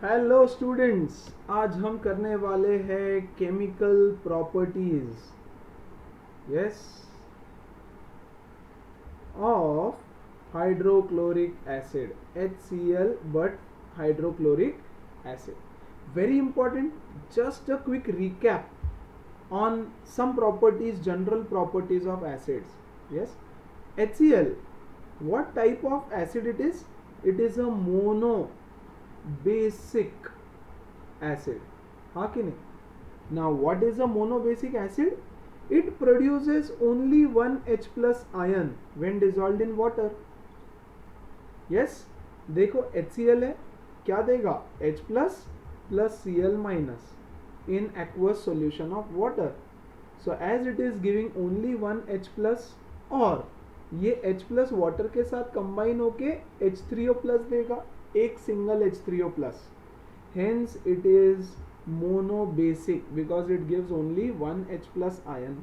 Hello students, आज हम करने वाले हैं chemical properties yes of hydrochloric acid HCl but hydrochloric acid. Very important. Just a quick recap on some properties, general properties of acids. Yes, HCl, what type of acid it is? It is a mono basic acid. हाँ कि नहीं? Now what is a monobasic acid? It produces only one H plus ion when dissolved in water. Yes, देखो HCl है, क्या देगा? H plus plus Cl minus in aqueous solution of water. So as it is giving only one H plus, और ये H plus water के साथ combine होके H3O plus देगा, एक single H3O plus. Hence it is monobasic because it gives only one H plus ion,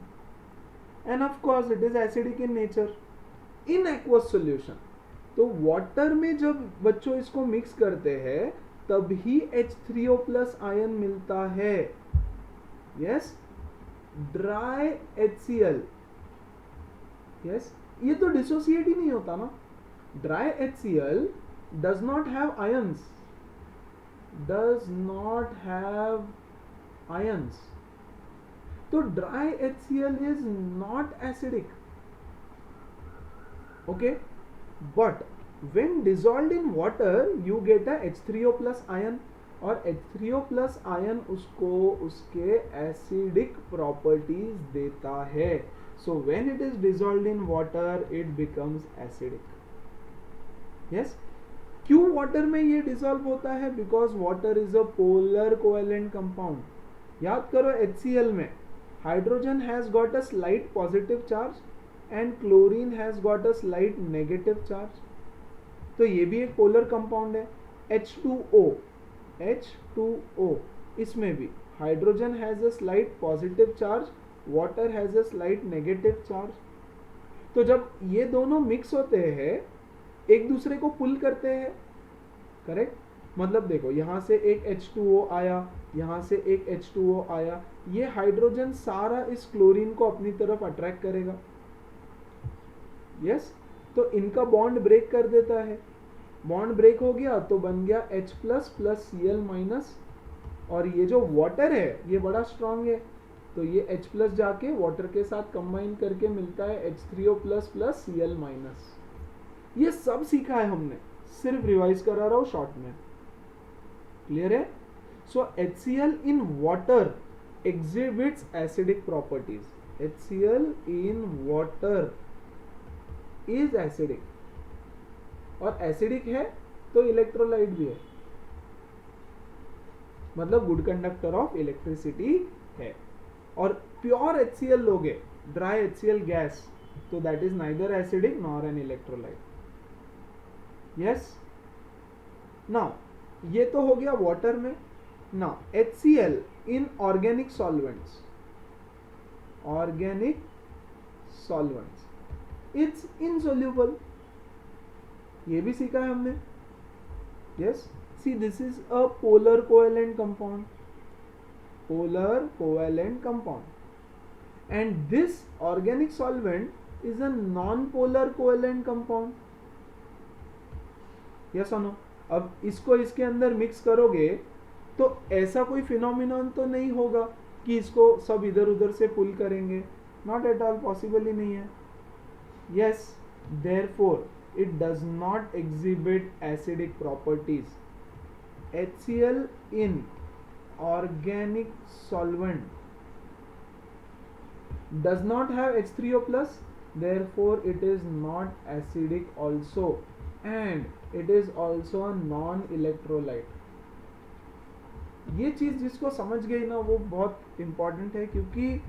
and of course it is acidic in nature in aqueous solution. तो water में जब बच्चों इसको मिक्स करते हैं तभी H3O plus आयन मिलता है. यस, ड्राई HCl, यस, ये तो डिसोसिएट ही नहीं होता ना. Dry HCl does not have ions, तो dry HCl is not acidic. Okay, but when dissolved in water you get a H3O plus ion, और H3O plus ion उसको उसके acidic properties देता है. So when it is dissolved in water it becomes acidic. Yes, क्यों water में ये dissolve होता है? Because water is a polar covalent compound. याद करो, HCl में hydrogen has got a slight positive charge and chlorine has got a slight negative charge. तो ये भी एक पोलर कंपाउंड है. H2O, इसमें भी hydrogen has a slight positive charge, water has a slight negative charge. तो जब ये दोनों मिक्स होते हैं एक दूसरे को पुल करते हैं. करेक्ट, मतलब देखो यहां से एक H2O आया, यहां से एक H2O आया, ये हाइड्रोजन सारा इस क्लोरीन को अपनी तरफ अट्रैक्ट करेगा. यस, तो इनका बॉन्ड ब्रेक कर देता है. बॉन्ड ब्रेक हो गया तो बन गया H plus plus Cl minus, और ये जो वाटर है ये बड़ा स्ट्रांग है तो ये H प्लस जाके वाटर के साथ कंबाइन करके मिलता है H3O plus plus Cl minus. ये सब सीखा है हमने, सिर्फ रिवाइज करा रहा हूं शॉर्ट में. क्लियर है? सो HCl in water exhibits acidic properties. HCl in water is acidic, और एसिडिक है तो इलेक्ट्रोलाइट भी है, मतलब गुड कंडक्टर ऑफ इलेक्ट्रिसिटी है. और प्योर HCl लोगे, ड्राई HCl गैस, तो that is neither acidic nor an electrolyte. Yes, now ये तो हो गया वाटर में. Now HCl in organic solvents, it's insoluble. ये भी सीखा है हमने. Yes, see this is a polar covalent compound, and this organic solvent is a non-polar covalent compound. yes or no? अब इसको इसके अंदर मिक्स करोगे तो ऐसा कोई फिनोमिनन तो नहीं होगा कि इसको सब इधर उधर से पुल करेंगे. नॉट एट ऑल, पॉसिबल ही नहीं है. Yes, therefore it does not exhibit acidic properties. HCl in organic solvent does not have H3O plus, therefore it is not acidic also, and it is also a non-electrolyte. ये चीज जिसको समझ गई ना वो बहुत इंपॉर्टेंट है, क्योंकि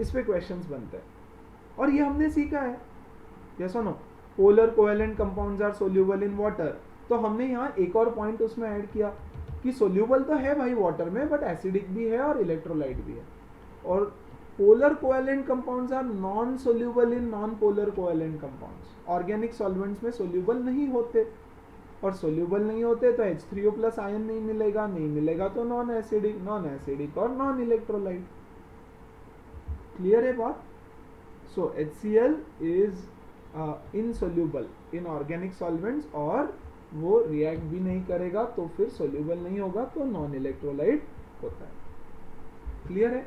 इस पे क्वेश्चंस बनते हैं. और ये हमने सीखा है. यस और no? Polar covalent compounds are soluble in water. तो हमने यहाँ एक और पॉइंट उसमें ऐड किया कि सोल्यूबल तो है भाई वाटर में, बट एसिडिक भी है और इलेक्ट्रोलाइट भी है. और polar covalent compounds are non soluble in non polar covalent compounds. Organic solvents में सोल्यूबल नहीं होते. और सोल्यूबल नहीं होते तो H3O प्लस आयन नहीं मिलेगा तो नॉन एसिडिक और नॉन इलेक्ट्रोलाइट। क्लियर है बात? सो HCl is insoluble in organic solvents और वो रिएक्ट भी नहीं करेगा तो फिर सोल्यूबल नहीं होगा तो नॉन इलेक्ट्रोलाइट होता है। क्लियर है?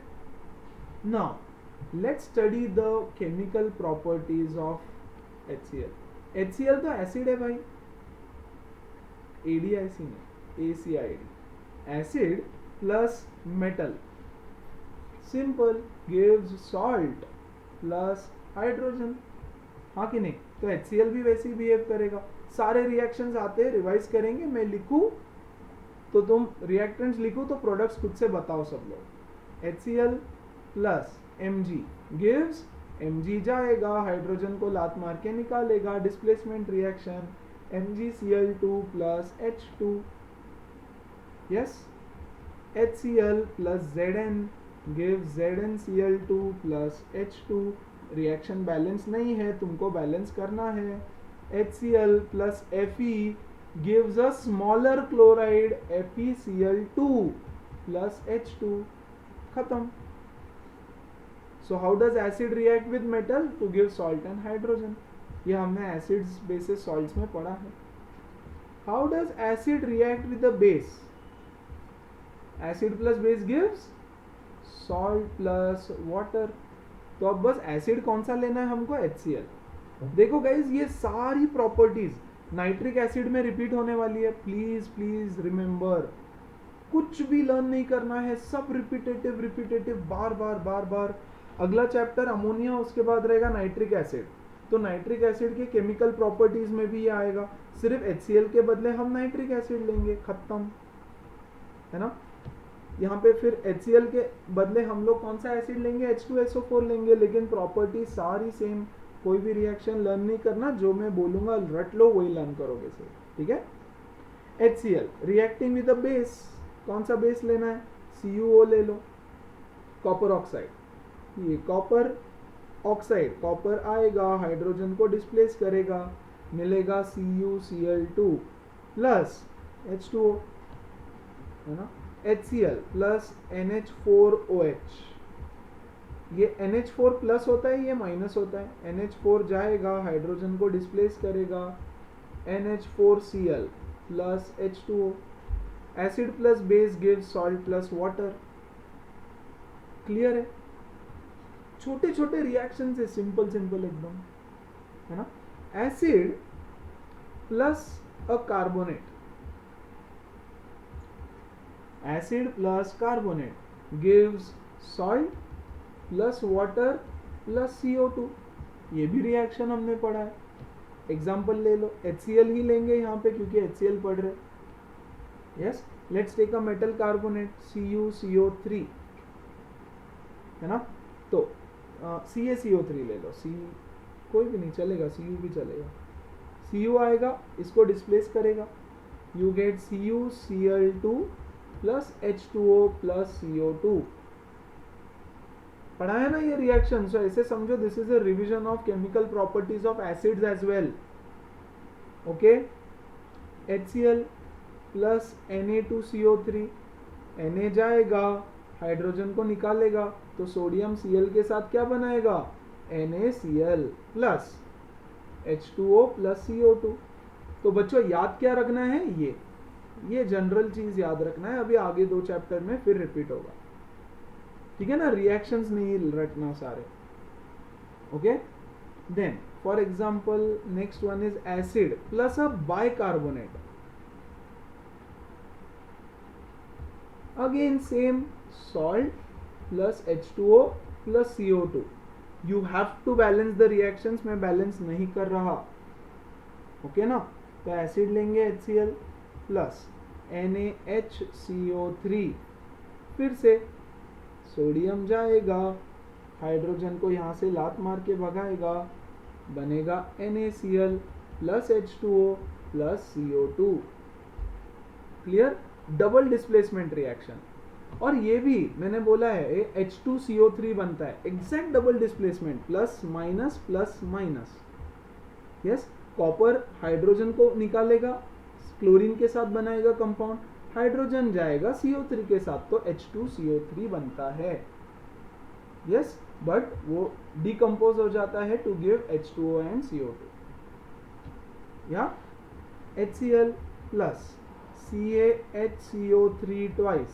Now let's study the chemical properties of HCl। HCl तो एसिड है भाई, AdIC नहीं, ACID, acid plus metal, simple, gives salt plus hydrogen, हाँ कि नहीं? तो HCl भी वैसे ही बिहेव करेगा। सारे रिएक्शंस आते हैं, रिवाइज करेंगे, मैं लिखूं तो तुम रिएक्टेंट्स लिखो तो प्रोडक्ट्स खुद से बताओ सब लोग। HCl plus Mg gives, Mg जाएगा हाइड्रोजन को लात मार के निकालेगा, displacement reaction MgCl2 plus H2, yes. HCl plus Zn gives ZnCl2 plus H2, reaction balance नहीं है, तुमको बैलेंस करना है। HCl plus Fe gives a smaller chloride FeCl2 plus H2, खत्म। So how does acid react with metal to give salt and hydrogen? ये हमने acids bases salts में पढ़ा है। How does acid react with the base? Acid plus base gives salt plus water। तो अब बस acid कौन सा लेना है हमको? HCl। देखो गाइज ये सारी प्रॉपर्टीज नाइट्रिक एसिड में रिपीट होने वाली है। प्लीज प्लीज रिमेंबर, कुछ भी लर्न नहीं करना है, सब रिपीटेटिव बार बार। अगला चैप्टर अमोनिया, उसके बाद रहेगा नाइट्रिक एसिड। तो नाइट्रिक एसिड के केमिकल प्रॉपर्टीज में भी ये आएगा, सिर्फ HCl के बदले हम नाइट्रिक एसिड लेंगे, खत्म है ना। यहाँ पे फिर HCl के बदले हम लोग कौन सा एसिड लेंगे? H2SO4 लेंगे, लेकिन प्रॉपर्टी सारी सेम। कोई भी रिएक्शन लर्न नहीं करना, जो मैं बोलूंगा रट लो, वही लर्न करोगे सर, ठीक है। HCl reacting with the base, कौन सा बेस लेना है? CuO ले लो, कॉपर ऑक्साइड, ये कॉपर ऑक्साइड, कॉपर आएगा हाइड्रोजन को डिस्प्लेस करेगा, मिलेगा CuCl2 प्लस H2O, है ना। HCl प्लस NH4OH, ये NH4 प्लस होता है, ये माइनस होता है। NH4 जाएगा हाइड्रोजन को डिस्प्लेस करेगा, NH4Cl plus H2O। Acid plus base gives salt plus water. Clear है? छोटे छोटे रिएक्शन से सिंपल एकदम, है ना। Acid plus a carbonate, acid plus carbonate gives salt plus water plus CO2, ये भी रिएक्शन हमने पढ़ा है। एग्जाम्पल ले लो, HCl ही लेंगे यहाँ पे क्योंकि HCl पढ़ रहे। Yes, let's take a metal carbonate CuCO3, है ना। तो CaCO3 ले लो, कोई भी नहीं चलेगा, Cu भी चलेगा। Cu आएगा, इसको डिस्प्लेस करेगा, you get CuCl2 plus H2O plus CO2। पढ़ा है ना ये रिएक्शन। सो ऐसे समझो, this is a revision of chemical properties of acids as well. Okay, HCl plus Na2CO3, Na जाएगा हाइड्रोजन को निकालेगा तो सोडियम Cl के साथ क्या बनाएगा? NaCl plus H2O plus CO2। तो बच्चों याद क्या रखना है? ये जनरल चीज याद रखना है, अभी आगे 2 चैप्टर में फिर रिपीट होगा, ठीक है ना। रिएक्शंस नहीं रटना सारे। Okay, then for example next one is acid plus a bicarbonate, again same, salt plus H2O plus CO2। You have to balance the reactions, मैं बैलेंस नहीं कर रहा, ओके ना। तो एसिड लेंगे HCl प्लस NaHCO3, फिर से सोडियम जाएगा हाइड्रोजन को यहाँ से लात मार के भगाएगा, बनेगा NaCl plus H2O plus CO2। Clear? Double displacement reaction. और ये भी मैंने बोला है H2CO3 बनता है, exact double displacement, plus minus. Yes, copper hydrogen को निकालेगा, क्लोरीन के साथ बनाएगा कंपाउंड, हाइड्रोजन जाएगा CO3 के साथ, तो H2CO3 बनता है। यस, बट वो डिकम्पोज हो जाता है to give H2O and CO2। या HCl plus CaHCO3 twice,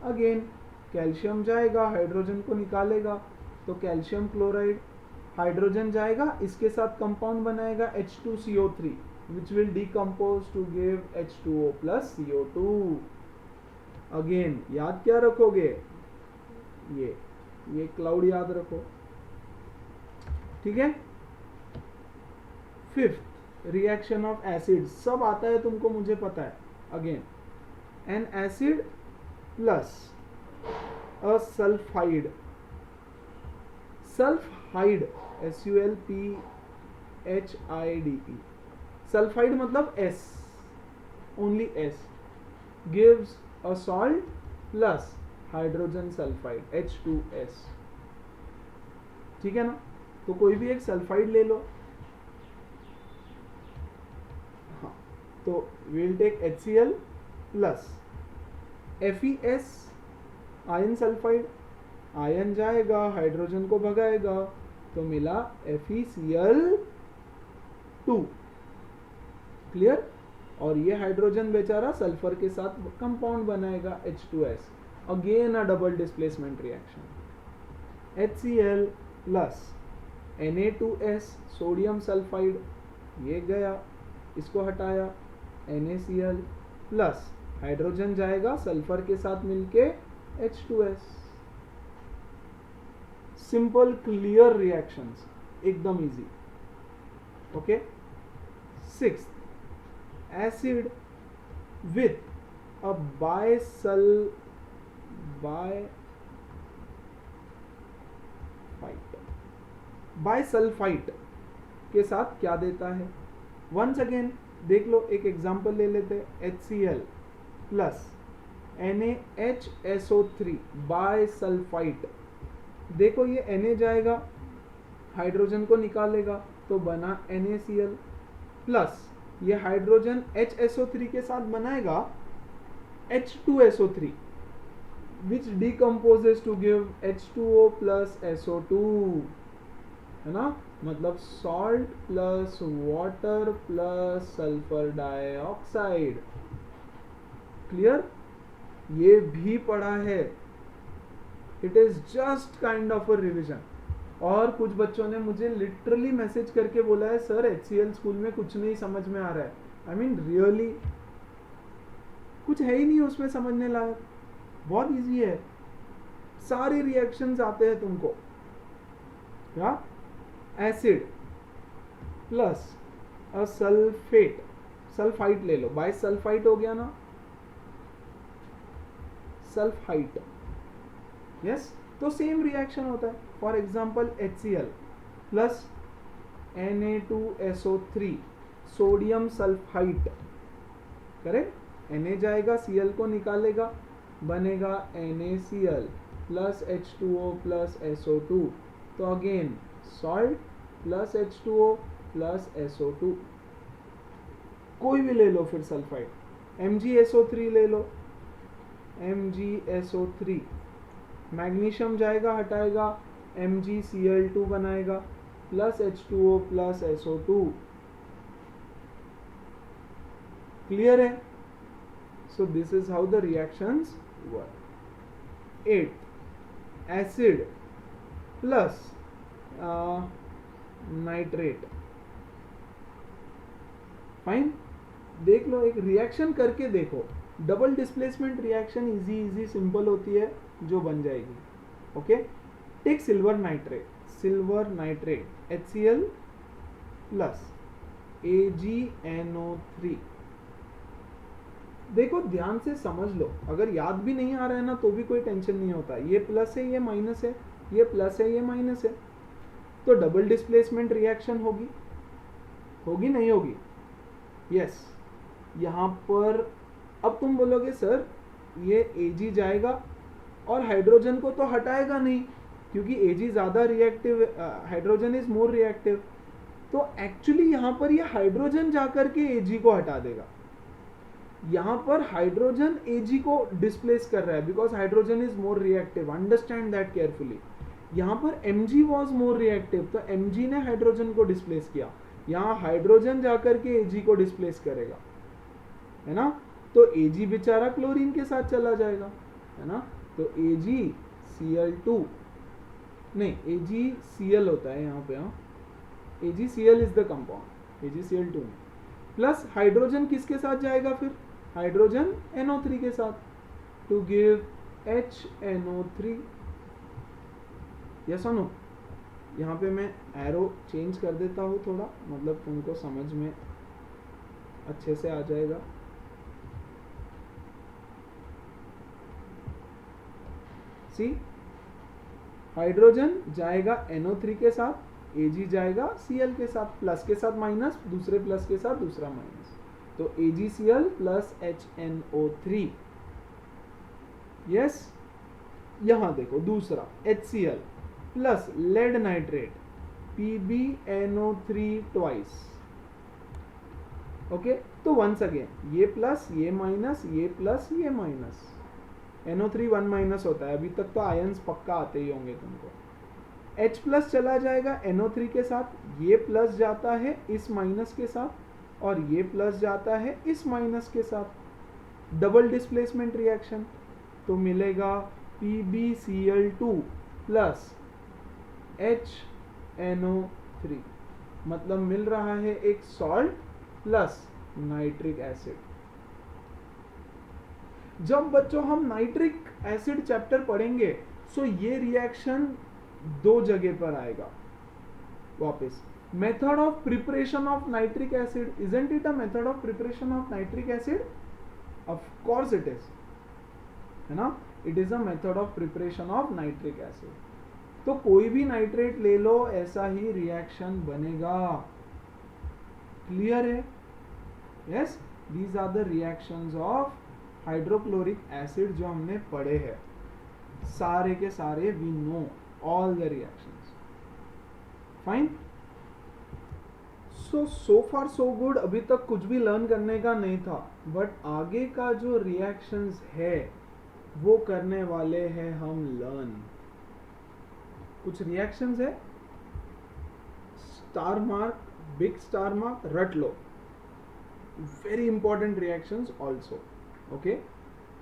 again calcium जाएगा, हाइड्रोजन को निकालेगा, तो कैल्शियम क्लोराइड, हाइड्रोजन जाएगा, इसके साथ कंपाउंड बनाएगा H2CO3 which will decompose to give H2O plus CO2। Again याद क्या रखोगे, ये क्लाउड याद रखो, ठीक है। फिफ्थ, रिएक्शन ऑफ एसिड, सब आता है तुमको, मुझे पता है। Again an acid plus a sulphide, sulphide SULPHIDE, sulphide मतलब S, only S, gives a salt plus hydrogen sulphide H2S, ठीक है ना। तो कोई भी एक सल्फाइड ले लो, हाँ, तो we'll take HCl plus FeS, ion sulphide, ion जाएगा, हाइड्रोजन को भगाएगा, तो मिला FeCl2, क्लियर। और ये हाइड्रोजन बेचारा सल्फर के साथ कंपाउंड बनाएगा H2S, again a double displacement reaction. HCl plus Na2S, sodium sulphide, ये गया, इसको हटाया, NaCl प्लस हाइड्रोजन जाएगा सल्फर के साथ मिलके H2S। सिंपल क्लियर रिएक्शंस, एकदम easy. Okay. Sixth, acid with a bisulphite के साथ क्या देता है। वंस अगेन देख लो, एक एग्जांपल ले लेते हैं। HCl प्लस NaHSO3 बाइसल्फाइट, देखो ये Na जाएगा, हाइड्रोजन को निकालेगा, तो बना NaCl प्लस ये हाइड्रोजन HSO3 के साथ बनाएगा H2SO3 which decomposes to give H2O plus SO2, है ना। मतलब salt plus water plus sulphur dioxide, clear. ये भी पढ़ा है, it is just kind of a revision. और कुछ बच्चों ने मुझे लिटरली मैसेज करके बोला है, सर HCl स्कूल में कुछ नहीं समझ में आ रहा है। आई मीन रियली कुछ है ही नहीं उसमें समझने लायक, बहुत इजी है, सारे रिएक्शंस आते हैं तुमको। क्या, एसिड प्लस अ सल्फेट, सल्फाइट ले लो, बाइसल्फाइट हो गया ना, सल्फाइट, यस। तो सेम रिएक्शन होता है। For example HCl plus Na2SO3 sodium sulphite, correct. Na जाएगा, Cl को निकालेगा, बनेगा NaCl plus H2O plus SO2, तो again salt plus H2O plus SO2। कोई भी ले लो फिर सल्फाइड, MgSO3 ले लो, MgSO3, मैग्नीशियम जाएगा, हटाएगा, MgCl2 बनाएगा plus H2O plus SO2, clear है। So this is how the reactions work. 8, acid plus nitrate, fine. देख लो, एक रिएक्शन करके देखो, double displacement reaction easy simple होती है, जो बन जाएगी। Okay, take silver nitrate HCl plus AgNO3। देखो ध्यान से समझ लो, अगर याद भी नहीं आ रहा है ना तो भी कोई टेंशन नहीं होता, ये प्लस है ये माइनस है, ये प्लस है ये माइनस है, तो डबल डिस्प्लेसमेंट रिएक्शन होगी नहीं होगी, यस। यहाँ पर अब तुम बोलोगे सर ये Ag जाएगा और हाइड्रोजन को तो हटाएगा नहीं, क्योंकि Ag ज्यादा reactive, hydrogen is more reactive, तो एक्चुअली यहाँ पर ये हाइड्रोजन जाकर के Ag को हटा देगा, यहां पर हाइड्रोजन Ag को डिस्प्लेस कर रहा है because hydrogen is more reactive, understand that carefully. यहां पर Mg वॉज मोर रिएक्टिव, तो Mg ने हाइड्रोजन को डिस्प्लेस किया, यहां हाइड्रोजन जाकर के Ag को डिस्प्लेस करेगा, है ना। तो Ag बेचारा क्लोरीन के साथ चला जाएगा, है ना। तो AgCl2 नहीं, AgCl होता है यहाँ पे, हाँ AgCl is the compound, AgCl2 plus hydrogen किसके साथ जाएगा फिर, हाइड्रोजन NO3 के साथ, टू गिव HNO3। यस और नो। यहाँ पे मैं एरो चेंज कर देता हूँ थोड़ा, मतलब तुमको समझ में अच्छे से आ जाएगा। सी, हाइड्रोजन जाएगा NO3 के साथ, Ag जाएगा Cl के साथ, प्लस के साथ माइनस, दूसरे प्लस के साथ दूसरा माइनस, तो AgCl प्लस HNO3। यस, यहां देखो दूसरा HCl plus lead nitrate PbNO3 twice. Okay, तो वंस अगेन ये प्लस ये माइनस, ये प्लस ये माइनस, NO3 1 माइनस होता है, अभी तक तो आयंस पक्का आते ही होंगे तुमको। H प्लस चला जाएगा NO3 के साथ, ये प्लस जाता है इस माइनस के साथ, और ये प्लस जाता है इस माइनस के साथ, डबल डिस्प्लेसमेंट रिएक्शन, तो मिलेगा PbCl2 प्लस HNO3, मतलब मिल रहा है एक सॉल्ट प्लस नाइट्रिक एसिड। जब बच्चों हम नाइट्रिक एसिड चैप्टर पढ़ेंगे, सो ये रिएक्शन दो जगह पर आएगा वापस। Method of preparation of nitric acid, isn't it a method of preparation of nitric acid? Of course it is, है ना, it is a method of preparation of nitric acid. तो कोई भी नाइट्रेट ले लो, ऐसा ही रिएक्शन बनेगा। क्लियर है? Yes, these are the reactions of hydrochloric acid जो हमने पढ़े हैं, सारे के सारे we know all the reactions. Fine, so far so good. अभी तक कुछ भी लर्न करने का नहीं था, बट आगे का जो रिएक्शंस है वो करने वाले हैं हम लर्न। कुछ रिएक्शंस है, star mark, big star mark रट लो, very important reactions also. Okay,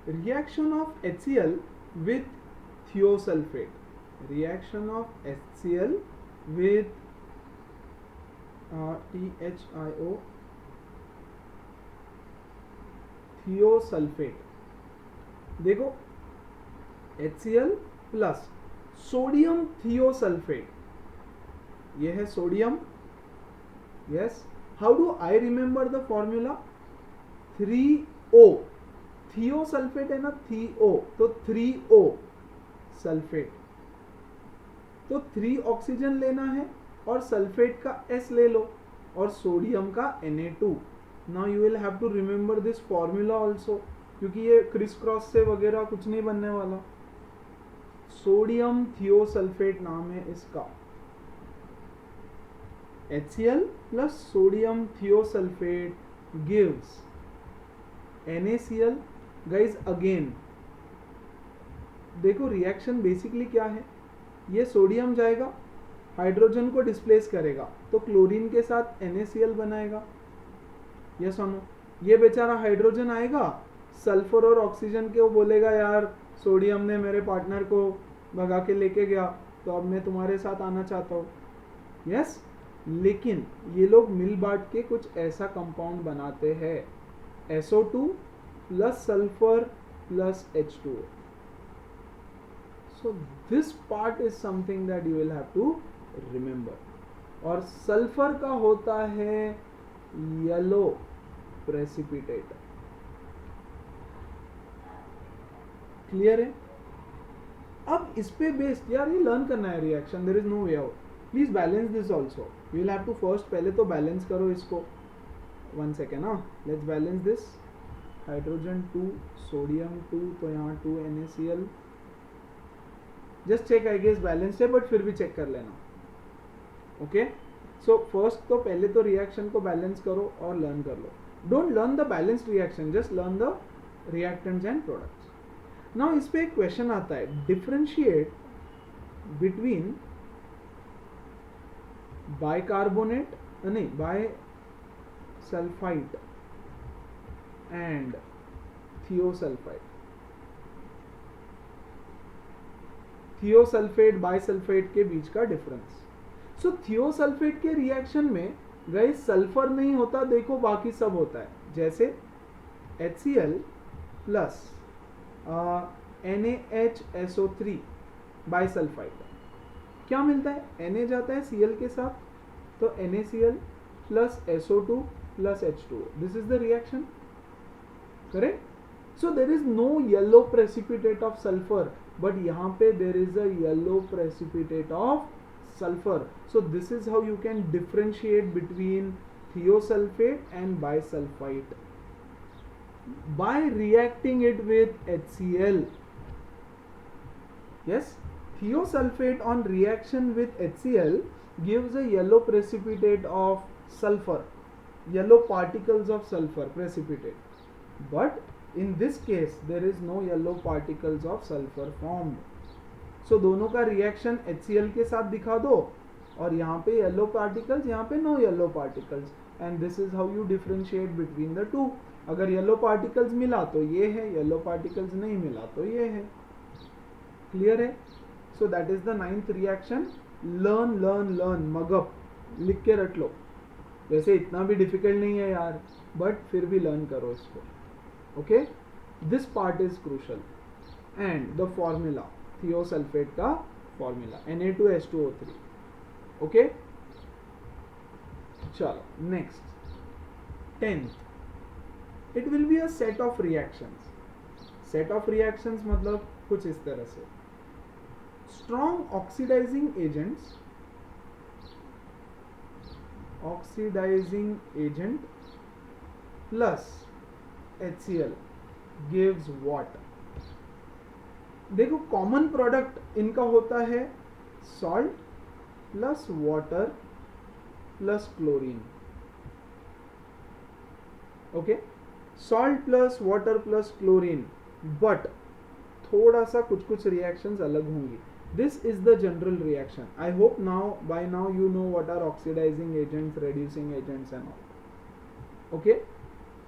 reaction of HCl with thiosulfate, reaction of HCl with THIO, thiosulfate। देखो HCl प्लस सोडियम थियोसल्फेट, ये है sodium. Yes, how do I remember the formula? 3O, thiosulphate है ना, थियो, तो 3O sulphate, तो 3 oxygen लेना है और सल्फेट का S ले लो और सोडियम का Na2। Now you will have to remember this formula also, क्योंकि ये क्रिस क्रॉस से वगैरह कुछ नहीं बनने वाला। सोडियम थियोसल्फेट नाम है इसका, HCl plus sodium thiosulfate gives NaCl। guys again देखो रिएक्शन बेसिकली क्या है, ये सोडियम जाएगा हाइड्रोजन को डिस्प्लेस करेगा, तो क्लोरीन के साथ NaCl बनाएगा। ये सुनो, ये बेचारा हाइड्रोजन आएगा सल्फर और ऑक्सीजन के, वो बोलेगा यार सोडियम ने मेरे पार्टनर को भगा के लेके गया, तो अब मैं तुम्हारे साथ आना चाहता हूँ। यस, लेकिन ये लोग मिल बांट के कुछ ऐसा कंपाउंड बनाते हैं, SO2 plus sulphur plus H2O। So this part is something that you will have to remember. और सल्फर का होता है येलो प्रेसिपिटेट। क्लियर है? अब इस पे बेस्ड यार ये लर्न करना है reaction, there is no way out. Please balance this also, you will have to first पहले तो बैलेंस करो इसको। 1 सेकेंड, हाँ, let's balance this. Hydrogen 2 sodium 2, तो यहाँ 2 NaCl। Just check, I guess balance है, बट फिर भी चेक कर लेना। ओके, सो फर्स्ट तो पहले तो रिएक्शन को बैलेंस करो और लर्न कर लो। Don't learn the balanced reaction, just learn the reactants and products. Now इस पे एक क्वेश्चन आता है, differentiate between bicarbonate नहीं bisulfite and thiosulfite. Thiosulphate bisulphate के बीच का डिफरेंस. सो थियोसल्फेट के रिएक्शन में गाइस सल्फर नहीं होता, देखो बाकी सब होता है. जैसे HCl प्लस NaHSO3 बाइसल्फाइड, क्या मिलता है? Na जाता है Cl के साथ, तो NaCl plus SO2 plus H2O. This is the reaction, correct? So there is no yellow precipitate of sulphur, but यहाँ पे there is a yellow precipitate of sulfur. So this is how you can differentiate between thiosulfate and bisulfite by reacting it with HCl. Yes, thiosulfate on reaction with HCl gives a yellow precipitate of sulfur, yellow particles of sulfur precipitate, but in this case there is no yellow particles of sulfur formed. So दोनों का reaction HCl के साथ दिखा दो, और यहाँ पे yellow particles, यहाँ पे no yellow particles, and this is how you differentiate between the two. अगर येलो पार्टिकल्स मिला तो ये है, येलो पार्टिकल्स नहीं मिला तो ये है. क्लियर है? सो that is the 9th reaction. Learn learn learn, mug up लिख के रट लो. वैसे इतना भी डिफिकल्ट नहीं है यार, बट फिर भी लर्न करो इसको. Okay, this part is crucial. And the formula, thiosulphate का फॉर्मूला Na2H2O3. ओके, चलो next 10th. It will be a set of reactions. Set of reactions मतलब कुछ इस तरह से, strong oxidising agent plus HCl gives what? देखो common product इनका होता है salt plus water plus chlorine. Okay, salt plus water plus chlorine, but थोड़ा सा कुछ रिएक्शंस अलग होंगी. This is the general reaction. I hope by now you know what are oxidising agents, reducing agents and all. Okay,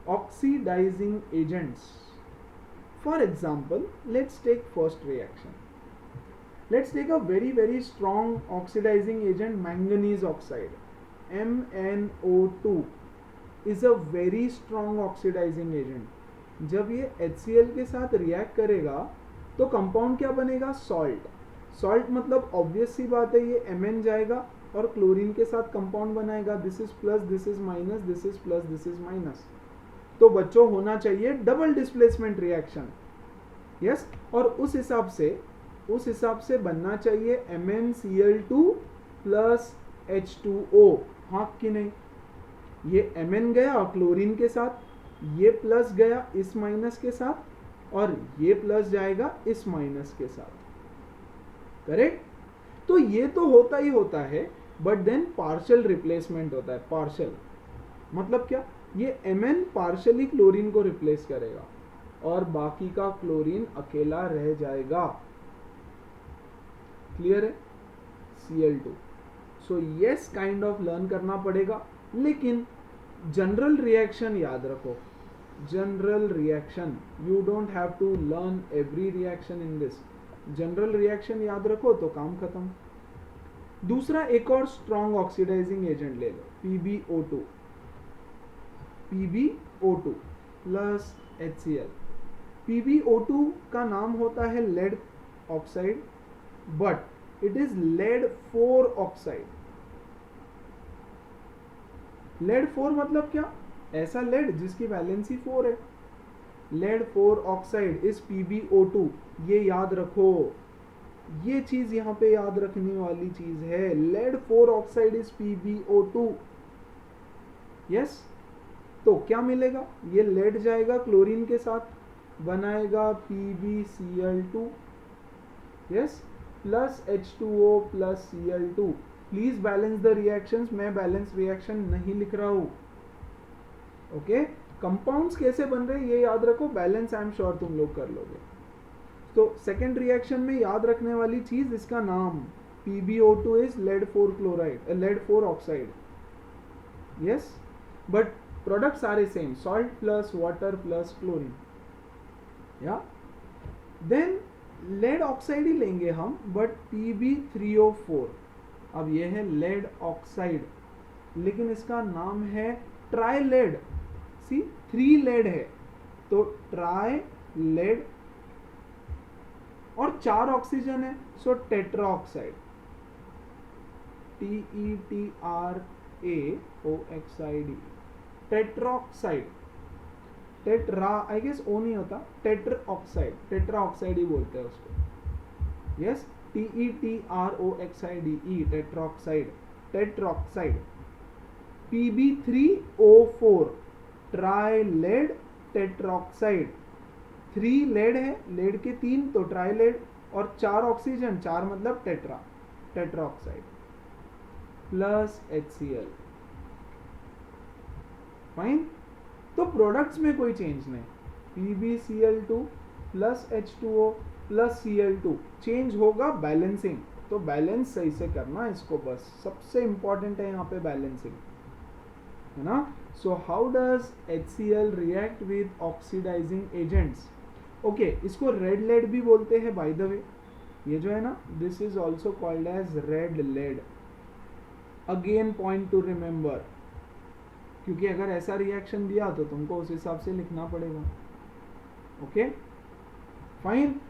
oxidising agents. For example, let's take first reaction. Let's take a very strong oxidizing agent, manganese oxide. MnO2 is a very strong oxidizing agent. जब ये HCl के साथ react करेगा तो compound क्या बनेगा? Salt. Salt मतलब obvious सी बात है, ये Mn जाएगा और क्लोरीन के साथ कंपाउंड बनाएगा. This is plus, this is minus, this is plus, this is minus. तो बच्चों होना चाहिए डबल डिस्प्लेसमेंट रिएक्शन. यस, और उस हिसाब से बनना चाहिए MnCl2 प्लस H2O. हाँ कि नहीं? ये Mn गया क्लोरीन के साथ, ये प्लस गया इस माइनस के साथ, और ये प्लस जाएगा इस माइनस के साथ. करेक्ट? तो ये तो होता ही होता है, बट देन पार्शियल रिप्लेसमेंट होता है. पार्शियल मतलब क्या? ये Mn पार्शियली क्लोरीन को रिप्लेस करेगा और बाकी का क्लोरीन अकेला रह जाएगा. क्लियर है? Cl2. So yes, kind of learn करना पड़ेगा, लेकिन जनरल रिएक्शन याद रखो. General reaction, you don't have to learn every reaction in this. General reaction याद रखो तो काम खत्म. दूसरा एक और स्ट्रॉन्ग ऑक्सीडाइजिंग एजेंट ले लो, PbO2 प्लस HCl. PbO2 का नाम होता है lead oxide, but it is lead 4 oxide. Lead 4 मतलब क्या? ऐसा लेड जिसकी वैलेंसी 4 है. Lead 4 oxide is PbO2. ये याद रखो, ये चीज यहां पे याद रखने वाली चीज है. Lead 4 oxide is PbO2. Yes, तो क्या मिलेगा? ये लेड जाएगा क्लोरीन के साथ, बनाएगा PbCl2, yes, plus H2O plus Cl2. Please balance the reactions. मैं बैलेंस रिएक्शन नहीं लिख रहा हूं. ओके, कंपाउंड्स कैसे बन रहे हैं ये याद रखो, बैलेंस आई एम श्योर तुम लोग कर लोगे। तो सेकेंड रिएक्शन में याद रखने वाली चीज, इसका नाम PbO2 is lead 4 oxide. Yes, but products are the same, salt plus water plus chlorine. Yeah, then lead oxide ही लेंगे हम, but Pb3O4. अब ये है lead oxide, लेकिन इसका नाम है ट्राई लेड। सी 3 लेड है, तो ट्राई लेड, और 4 ऑक्सीजन है, so tetra oxide, TETRAOXID, tetraoxide. Tetra I guess O नहीं होता, टेट्राऑक्साइड, टेट्राऑक्साइड ही बोलते हैं उसको। Yes, TETROXIDE, tetraoxide, tetraoxide. Pb3O4, tri lead tetraoxide. 3 lead है, लेड के 3 तो ट्राई लेड, और 4 ऑक्सीजन, 4 मतलब tetra, tetroxide plus HCl। Fine, तो प्रोडक्ट्स में कोई चेंज नहीं, PbCl2 plus H2O plus Cl2, change होगा बैलेंसिंग। तो बैलेंस सही से करना इसको, बस सबसे इंपॉर्टेंट है यहाँ पे बैलेंसिंग, है ना। So how does HCl react with oxidising agents? Okay, इसको रेड लेड भी बोलते हैं बाय द वे, ये जो है ना, this is also called as red lead. Again point to remember, क्योंकि अगर ऐसा रिएक्शन दिया तो तुमको उस हिसाब से लिखना पड़ेगा। Okay, fine,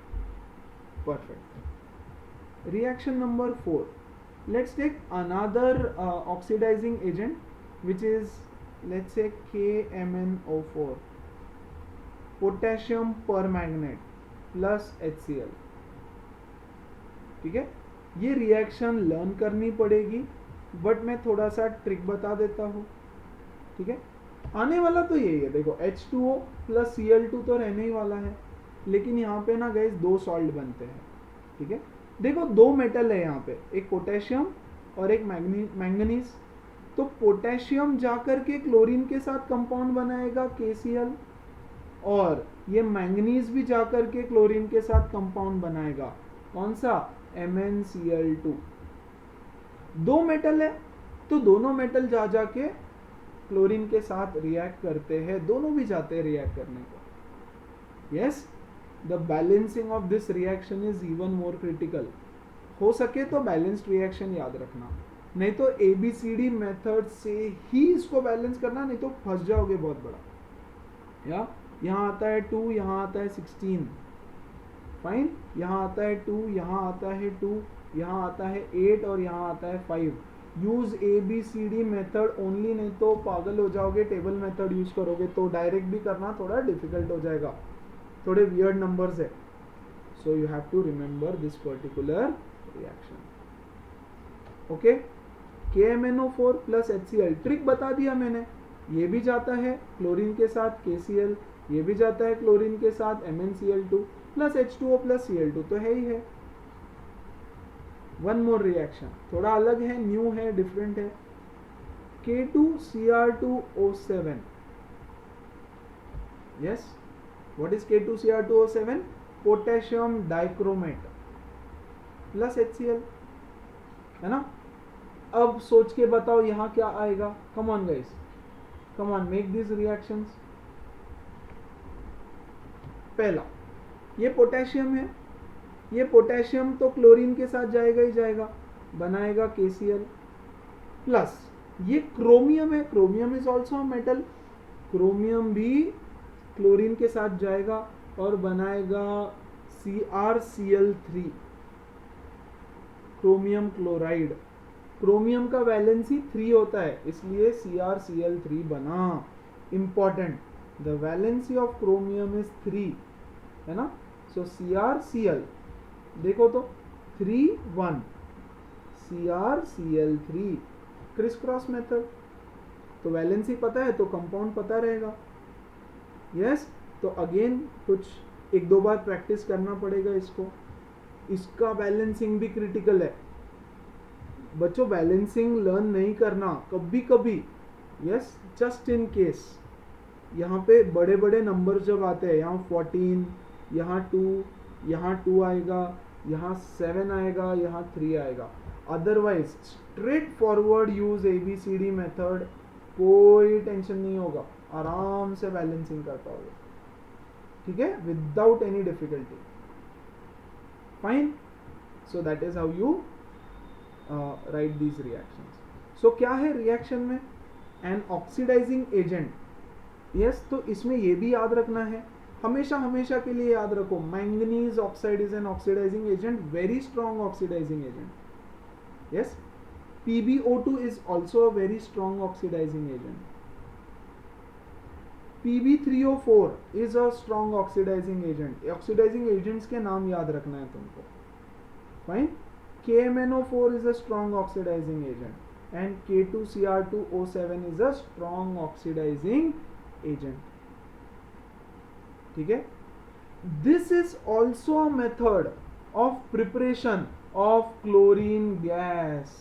perfect. Reaction number 4, let's take another oxidising agent which is, let's say, KMnO4, potassium permanganate plus HCl। ठीक है, ये रिएक्शन लर्न करनी पड़ेगी, बट मैं थोड़ा सा ट्रिक बता देता हूँ। ठीक है, आने वाला तो यही है, देखो H2O प्लस Cl2 तो रहने ही वाला है, लेकिन यहाँ पे ना गाइस 2 सॉल्ट बनते हैं। ठीक है, देखो 2 मेटल है यहाँ पे, एक पोटेशियम और एक मैंगनीज। तो पोटेशियम जाकर के क्लोरीन के साथ कंपाउंड बनाएगा KCl, और ये मैंगनीज भी जाकर के क्लोरीन के साथ कंपाउंड बनाएगा, कौन सा, MnCl2। 2 मेटल है, तो दोनों मेटल जा जाके क्लोरीन के साथ रिएक्ट करते हैं, दोनों भी जाते हैं रिएक्ट करने को। Yes, the balancing of this reaction is even more critical. हो सके तो बैलेंस्ड रिएक्शन याद रखना, नहीं तो ABCD मेथड से ही इसको बैलेंस करना, नहीं तो फंस जाओगे बहुत बड़ा। या यहाँ आता है 2, यहाँ आता है 16, फाइन, यहाँ आता है 2, यहाँ आता है 2, यहाँ आता है 8 और यहाँ आता है 5। यूज ABCD मेथड ओनली, नहीं तो पागल हो जाओगे। टेबल मेथड यूज करोगे तो डायरेक्ट भी करना थोड़ा डिफिकल्ट हो जाएगा, थोड़े वियर्ड नंबर्स है। So you have to remember this particular reaction. Okay, KMnO4 plus HCl, trick बता दिया मैंने, ये भी जाता है क्लोरीन के साथ KCl, ये भी जाता है क्लोरीन के साथ MnCl2 plus H2O plus Cl2, तो है ही है। वन मोर रिएक्शन, थोड़ा अलग है, न्यू है, डिफरेंट है, K2Cr2O7। Yes, what is K2Cr2O7? Potassium dichromate plus HCl, है ना। अब सोच के बताओ यहाँ क्या आएगा, come on guys, come on, make this reactions. पहला, ये पोटेशियम है, ये पोटेशियम तो क्लोरीन के साथ जाएगा ही जाएगा, बनाएगा KCl, प्लस ये क्रोमियम है, chromium is also a metal, chromium भी क्लोरीन के साथ जाएगा और बनाएगा CrCl3, क्रोमियम क्लोराइड। क्रोमियम का वैलेंसी 3 होता है, इसलिए CrCl3 बना। Important, the valency of chromium is 3, है ना। सो CrCl, देखो तो 3 1, CrCl3, क्रिस क्रॉस मेथड। तो वैलेंसी पता है तो कंपाउंड पता रहेगा। यस, तो अगेन कुछ 1-2 बार प्रैक्टिस करना पड़ेगा इसको। इसका बैलेंसिंग भी क्रिटिकल है बच्चों, बैलेंसिंग लर्न नहीं करना कभी कभी, यस, जस्ट इन केस, यहाँ पे बड़े बड़े नंबर जब आते हैं, यहाँ 14, यहाँ 2, यहाँ 2 आएगा, यहाँ 7 आएगा, यहाँ 3 आएगा। Otherwise straight forward use ABCD method, कोई टेंशन नहीं होगा, आराम से बैलेंसिंग कर पाओगे, ठीक है, without any difficulty. Fine, so that is how you write these reactions. So क्या है रिएक्शन में? एन ऑक्सीडाइजिंग एजेंट, यस, तो इसमें ये भी याद रखना है, हमेशा हमेशा के लिए याद रखो, manganese oxide is an oxidising agent, very strong oxidising agent. Yes, PbO2 is also a very strong oxidizing agent. Pb3O4 is a strong oxidizing agent. Oxidizing agents के नाम याद रखना है तुमको। Fine. KMNO4 is a strong oxidizing agent, and K2Cr2O7 is a strong oxidizing agent. ठीक है? This is also a method of preparation of chlorine gas.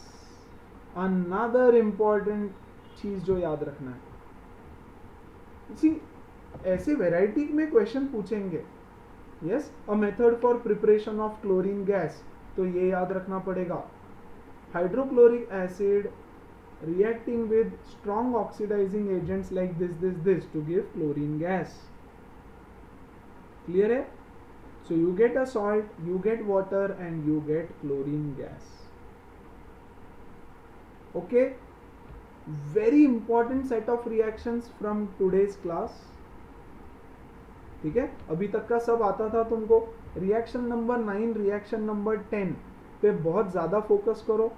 Another important चीज जो याद रखना है, इसी ऐसे वैरायटी में क्वेश्चन पूछेंगे। Yes, a method for preparation of chlorine gas, तो ये याद रखना पड़ेगा, hydrochloric acid reacting with strong oxidising agents like this to give chlorine gas. Clear है? So you get a salt, you get water and you get chlorine gas. Okay, very important set of reactions from today's class. ठीक है, अभी तक का सब आता था तुमको। रिएक्शन नंबर 9, रिएक्शन नंबर 10 पे बहुत ज्यादा फोकस करो।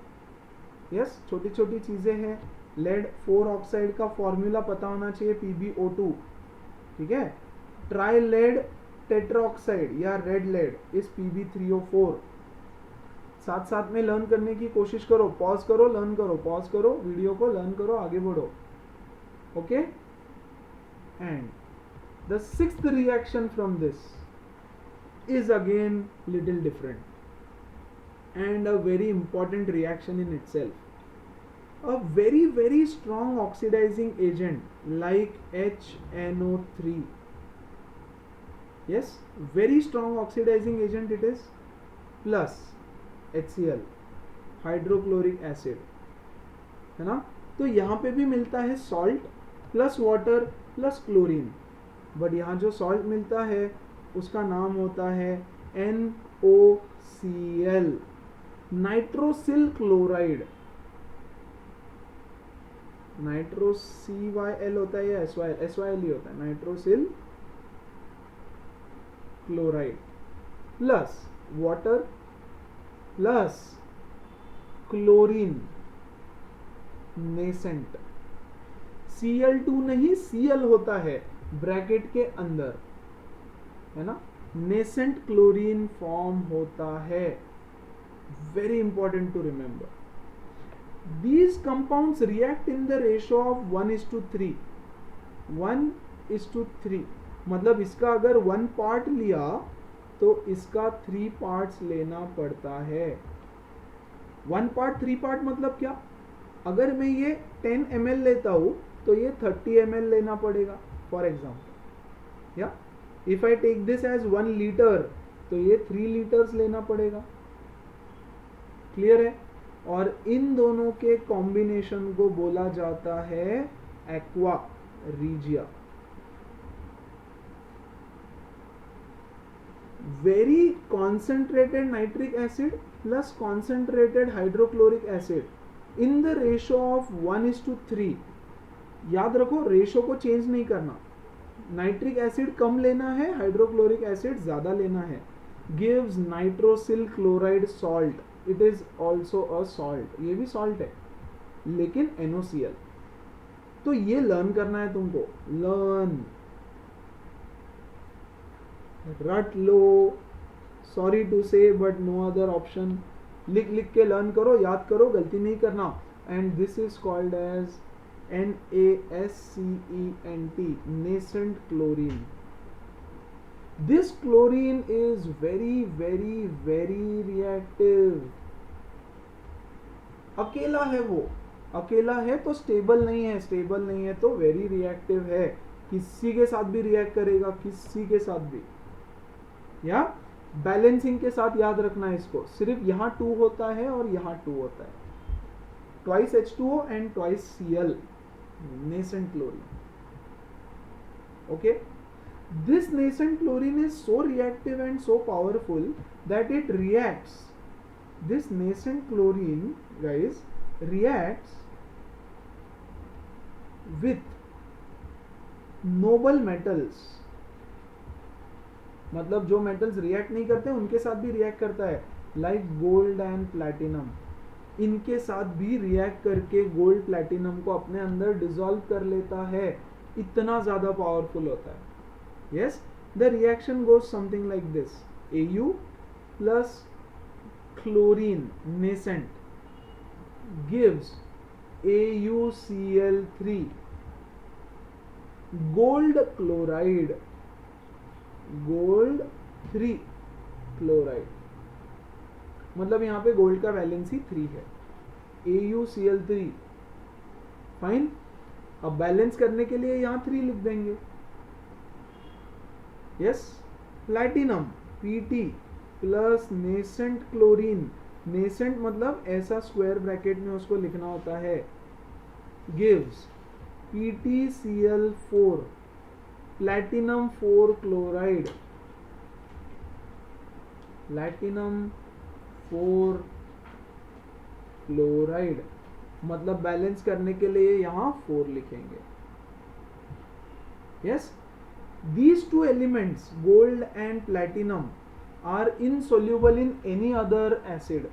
यस, छोटी छोटी चीजें हैं। लेड 4 ऑक्साइड का फॉर्मूला पता होना चाहिए, PbO2। ठीक है, ट्राई लेड टेट्राऑक्साइड या रेड लेड इज Pb3O4। साथ साथ में लर्न करने की कोशिश करो, पॉज करो, लर्न करो, पॉज करो वीडियो को, लर्न करो, आगे बढ़ो। Okay, and the sixth reaction from this is again little different and a very important reaction in itself. A very strong oxidizing agent like HNO3. Yes, very strong oxidizing agent it is, plus HCl, hydrochloric acid, है ना। तो यहाँ पे भी मिलता है salt plus water plus chlorine, but यहाँ जो सॉल्ट मिलता है उसका नाम होता है NOCl, नाइट्रोसिल क्लोराइड। CYL होता है या SYL ही होता है, nitrosyl chloride plus water plus chlorine nascent. Cl2 नहीं, Cl होता है ब्रैकेट के अंदर, है ना, नेसेंट क्लोरीन फॉर्म होता है। Very important to remember, these compounds react in the ratio of 1:3। 1:3 मतलब इसका अगर 1 पार्ट लिया तो इसका 3 पार्ट्स लेना पड़ता है। 1 पार्ट 3 पार्ट मतलब क्या? अगर मैं ये 10 ml लेता हूं तो ये 30 ml लेना पड़ेगा फॉर एग्जाम्पल, या if I take this as 1 litre तो ये 3 लीटर्स लेना पड़ेगा। क्लियर है? और इन दोनों के कॉम्बिनेशन को बोला जाता है aqua regia. Very concentrated nitric acid plus concentrated hydrochloric acid in the ratio of 1:3। याद रखो, रेशियो को चेंज नहीं करना, नाइट्रिक एसिड कम लेना है, हाइड्रोक्लोरिक एसिड ज्यादा लेना है। Gives nitrosyl chloride salt, it is also a salt, ये भी सॉल्ट है लेकिन NOCl। तो ये लर्न करना है तुमको, लर्न, रट लो, सॉरी टू से बट नो अदर ऑप्शन। लिख लिख के लर्न करो, याद करो, गलती नहीं करना। And this is called as NaCENT, nascent chlorine. This chlorine is very reactive. अकेला है वो, अकेला है तो स्टेबल नहीं है, स्टेबल नहीं है तो वेरी रिएक्टिव है। किसी के साथ भी रिएक्ट करेगा, किसी के साथ भी। या बैलेंसिंग के साथ याद रखना है इसको, सिर्फ यहाँ 2 होता है और यहाँ 2 होता है, twice H2O and twice Cl, nascent chlorine. Okay, this nascent chlorine is so reactive and so powerful that it reacts, this nascent chlorine guys reacts with noble metals, मतलब जो मेटल्स रिएक्ट नहीं करते उनके साथ भी रिएक्ट करता है, like gold and platinum, इनके साथ भी रिएक्ट करके गोल्ड प्लैटिनम को अपने अंदर डिसॉल्व कर लेता है, इतना ज्यादा पावरफुल होता है। Yes, the reaction goes something like this, Au plus chlorine nascent gives AuCl3 gold chloride, gold 3 chloride, मतलब यहां पे गोल्ड का वैलेंसी 3 है, AuCl3 फाइन। अब बैलेंस करने के लिए यहां 3 लिख देंगे। Yes, platinum Pt plus nascent chlorine, nascent मतलब ऐसा स्क्वायर ब्रैकेट में उसको लिखना होता है, gives PtCl4 platinum 4 chloride, platinum 4 chloride, मतलब बैलेंस करने के लिए यहां 4 लिखेंगे। Yes, these two elements gold and platinum are insoluble in any other acid,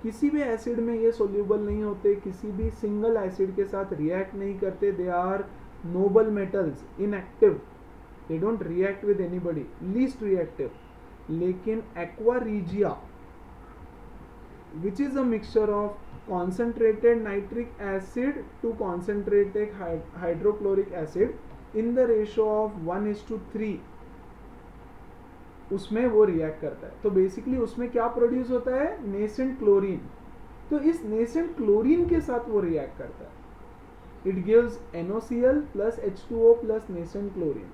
किसी भी एसिड में ये सोल्यूबल नहीं होते, किसी भी सिंगल एसिड के साथ रिएक्ट नहीं करते, they are noble metals, inactive, they don't react with anybody, least reactive. लेकिन aqua regia which is a mixture of concentrated nitric acid to concentrated hydrochloric acid in the ratio of 1:3, उसमें वो react करता है। तो basically उसमें क्या produce होता है, नेसेंट क्लोरीन। तो इस नेसेंट क्लोरीन के साथ वो रिएक्ट करता है, it gives NaCl plus H2O plus nascent chlorine.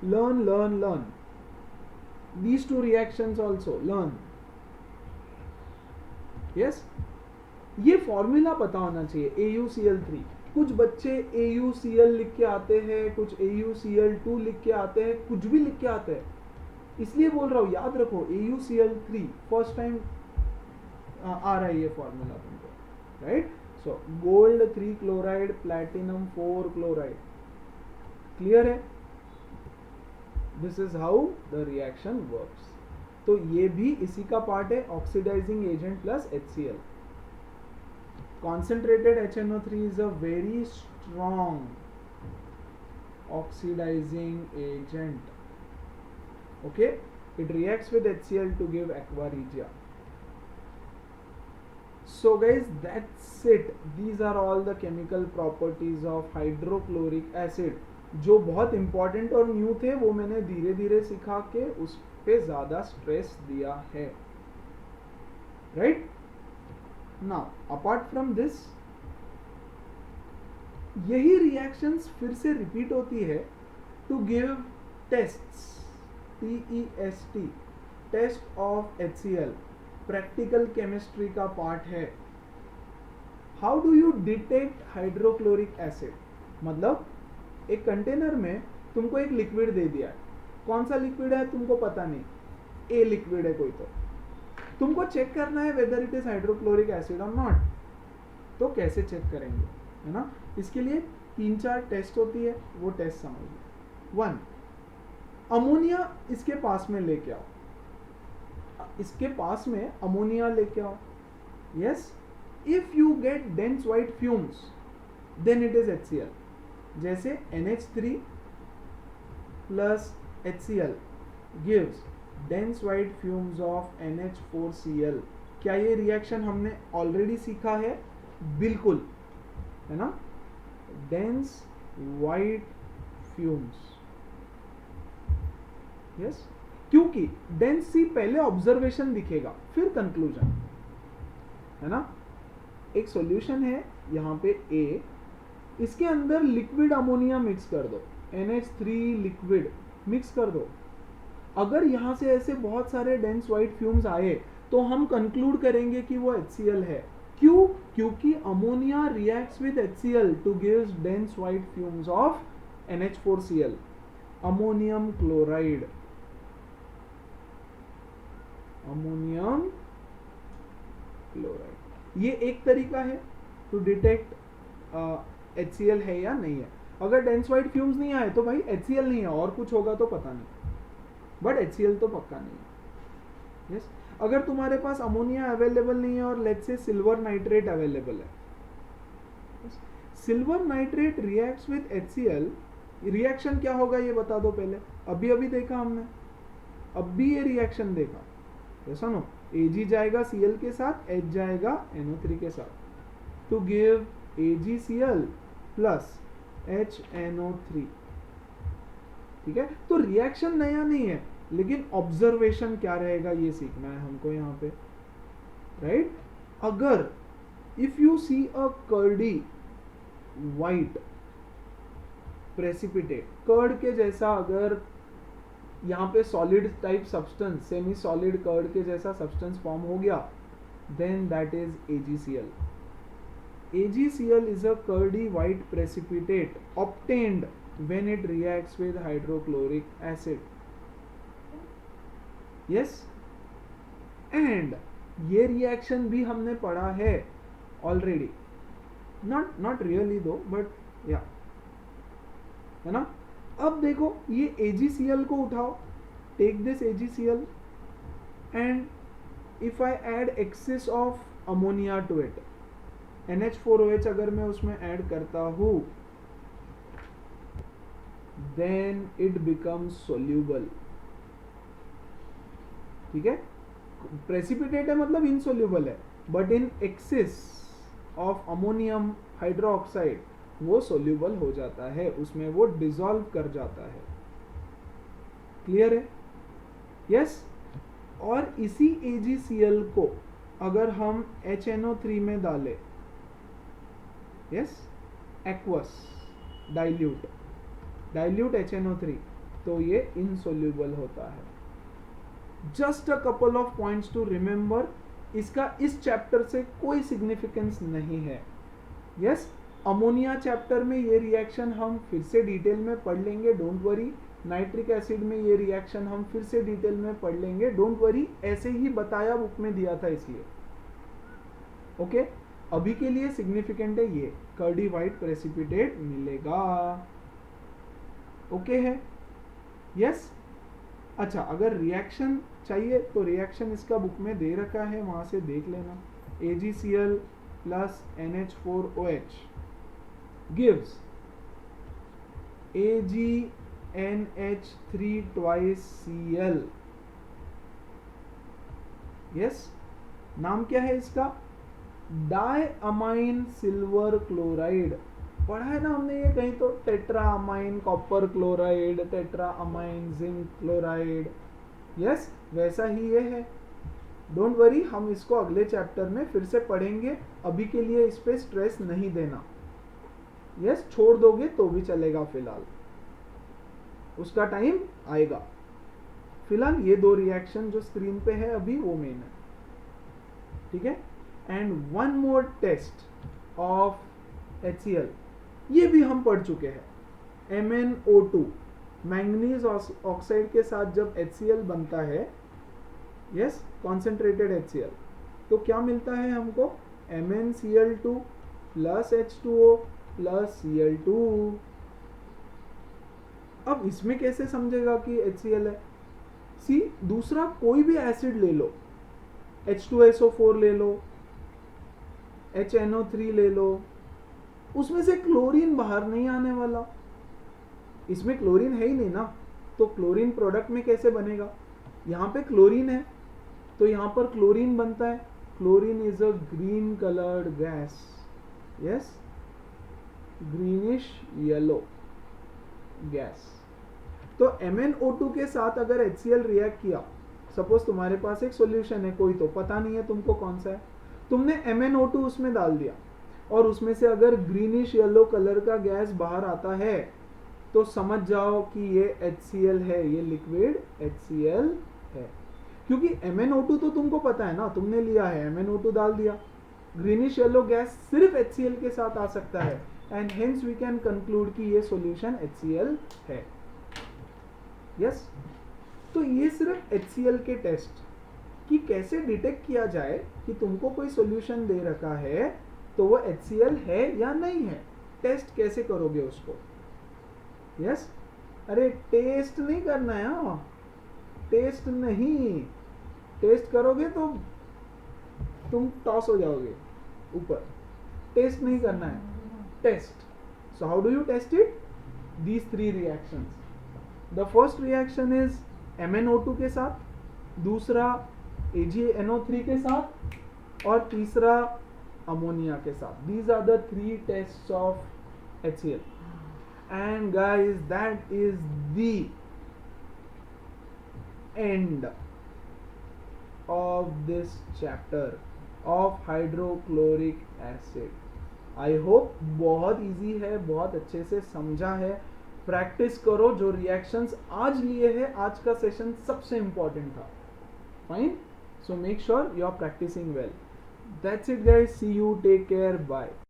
Learn learn learn these two reactions also, learn. yes, ये फॉर्मूला पता होना चाहिए AuCl3। कुछ बच्चे AuCl लिख के आते हैं, कुछ AuCl2 लिख के आते हैं, कुछ भी लिख के आते हैं, इसलिए बोल रहा हूँ याद रखो AuCl3 फर्स्ट टाइम आ रहा है ये फॉर्मूला तुमको, right. So gold 3 chloride, platinum 4 chloride, clear है। This is how the reaction works. तो ये भी इसी का पार्ट है, oxidising agent plus HCl। Concentrated HNO3 is a very strong oxidizing agent. Okay, it reacts with HCl to give aqua regia. So guys, that's it. These are all the chemical properties of hydrochloric acid. जो बहुत important और new थे वो मैंने धीरे धीरे सिखा के उस पे ज्यादा स्ट्रेस दिया है, right. Now, apart from this, यही रिएक्शंस फिर से रिपीट होती है to give tests, TEST, test of HCl, practical chemistry का पार्ट है। How do you detect hydrochloric acid, मतलब एक कंटेनर में तुमको एक लिक्विड दे दिया है, कौन सा लिक्विड है तुमको पता नहीं, ए लिक्विड है कोई, तो तुमको चेक करना है whether it is hydrochloric acid और नॉट। तो कैसे चेक करेंगे, है ना। इसके लिए 3-4 टेस्ट होती है, वो टेस्ट समझिए। 1, अमोनिया इसके पास में लेके आओ, इसके पास में अमोनिया लेके आओ। Yes, if you get dense white fumes then it is HCl। जैसे NH3 plus HCl gives dense white fumes of NH4Cl। क्या ये रिएक्शन हमने ऑलरेडी सीखा है, बिल्कुल, है ना। डेंस व्हाइट फ्यूम्स, यस, क्योंकि डेंस सी पहले ऑब्जर्वेशन दिखेगा फिर कंक्लूजन, है ना। एक सॉल्यूशन है यहाँ पे A, इसके अंदर लिक्विड अमोनिया मिक्स कर दो, NH3 लिक्विड मिक्स कर दो। अगर यहाँ से ऐसे बहुत सारे डेंस व्हाइट फ्यूम्स आए तो हम कंक्लूड करेंगे कि वो HCl है। क्यों? क्योंकि ammonia reacts with HCl two gives dense white fumes of NH4Cl, ammonium chloride. Ammonium chloride ये एक तरीका है टू डिटेक्ट HCl है या नहीं है। अगर डेंस व्हाइट फ्यूम्स नहीं आए तो भाई HCl नहीं है, और कुछ होगा तो पता नहीं, बट HCl तो पक्का नहीं है। यस, अगर तुम्हारे पास अमोनिया अवेलेबल नहीं है और let's say silver nitrate available है, silver nitrate reacts with HCl, reaction क्या होगा ये बता दो पहले। अभी देखा हमने, अब भी ये रिएक्शन देखा, ऐसा नो, Ag जाएगा Cl के साथ, H जाएगा NO3 के साथ, to give AgCl plus HNO3। ठीक है, तो रिएक्शन नया नहीं है, लेकिन ऑब्जर्वेशन क्या रहेगा ये सीखना है हमको यहाँ पे, राइट। अगर if you see a curdy white precipitate, curd के जैसा अगर यहाँ पे solid type substance, semi solid curd के जैसा सब्सटेंस फॉर्म हो गया, then that is AgCl. AgCl is a curdy white precipitate obtained when it reacts with hydrochloric acid. Yes, and ये रिएक्शन भी हमने पढ़ा है already, not really though, but yeah, है ना। अब देखो ये AgCl को उठाओ, take this AgCl and if I add excess of ammonia to it, NH4OH अगर मैं उसमें ऐड करता हूं, देन इट बिकम्स सोल्यूबल। ठीक है, प्रेसिपिटेट है मतलब इनसोल्यूबल है, but in excess of ammonium hydroxide वो सोल्यूबल हो जाता है, उसमें वो डिसॉल्व कर जाता है। क्लियर है? यस। और इसी AgCl को अगर हम HNO3 में डालें, यस, एक्वस डाइल्यूट HNO3, तो ये इनसोल्यूबल होता है। Just a couple of points to remember, इसका इस चैप्टर से कोई सिग्निफिकेंस नहीं है। यस, अमोनिया चैप्टर में ये रिएक्शन हम फिर से डिटेल में पढ़ लेंगे, डोंट वरी। नाइट्रिक एसिड में ये रिएक्शन हम फिर से डिटेल में पढ़ लेंगे, डोंट वरी। ऐसे ही बताया, बुक में दिया था इसलिए। ओके, अभी के लिए सिग्निफिकेंट है ये, कर्डी वाइट प्रेसिपिटेट मिलेगा। ओके है? यस। अच्छा, अगर रिएक्शन चाहिए तो रिएक्शन इसका बुक में दे रखा है, वहां से देख लेना। AgCl plus NH4OH gives AgNH3 twice Cl. Yes, नाम क्या है इसका? Diammine silver chloride. पढ़ा है ना हमने ये कहीं तो, tetraammine copper chloride, tetraammine zinc chloride. Yes, वैसा ही ये है। डोंट वरी, हम इसको अगले चैप्टर में फिर से पढ़ेंगे, अभी के लिए इस पे स्ट्रेस नहीं देना। यस, छोड़ दोगे तो भी चलेगा, फिलहाल उसका टाइम आएगा। फिलहाल ये दो रिएक्शन जो स्क्रीन पे है अभी, वो मेन है। ठीक है, and one more test of HCl, ये भी हम पढ़ चुके हैं। MnO2, मैंगनीज ऑक्साइड के साथ जब HCl बनता है, यस, कॉन्सेंट्रेटेड HCl, तो क्या मिलता है हमको? MnCl2 plus H2O plus Cl2। अब इसमें कैसे समझेगा कि HCl है? सी, दूसरा कोई भी एसिड ले लो, H2SO4 ले लो, HNO3 ले लो, उसमें से क्लोरीन बाहर नहीं आने वाला। इसमें क्लोरीन है ही नहीं ना, तो क्लोरीन प्रोडक्ट में कैसे बनेगा? यहाँ पे क्लोरीन है तो यहाँ पर क्लोरीन बनता है। Chlorine is a green coloured gas, yes, greenish yellow gas. तो MnO2 के साथ अगर HCl रिएक्ट किया, सपोज तुम्हारे पास एक सॉल्यूशन है कोई, तो पता नहीं है तुमको कौन सा है, तुमने MnO2 उसमें डाल दिया और उसमें से अगर ग्रीनिश येलो कलर का गैस बाहर आता है, तो समझ जाओ कि ये HCl है, ये लिक्विड HCl है। क्योंकि MnO2 तो तुमको पता है ना, तुमने लिया है, MnO2 डाल दिया। ग्रीनिश येलो गैस सिर्फ HCl के साथ आ सकता है, and hence we can conclude कि ये सॉल्यूशन HCl है। यस, तो ये सिर्फ HCl के टेस्ट कि कैसे डिटेक्ट किया जाए कि तुमको कोई सॉल्यूशन दे रखा है तो वो HCl है या नहीं है, टेस्ट कैसे करोगे उसको। यस, अरे टेस्ट नहीं करना है, हाँ टेस्ट नहीं, टेस्ट करोगे तो तुम टॉस हो जाओगे ऊपर। टेस्ट नहीं करना है, test. So how do you test it? These 3 reactions. The first reaction is MnO2 के साथ, दूसरा AgNO3 के साथ, और तीसरा अमोनिया के साथ। These are the 3 tests of HCl. And guys, that is the end of this chapter of hydrochloric acid. I hope बहुत इजी है, बहुत अच्छे से समझा है। प्रैक्टिस करो, जो रिएक्शंस आज लिए हैं, आज का सेशन सबसे इंपॉर्टेंट था। Fine, so make sure you are practicing well. That's it guys, see you, take care, bye.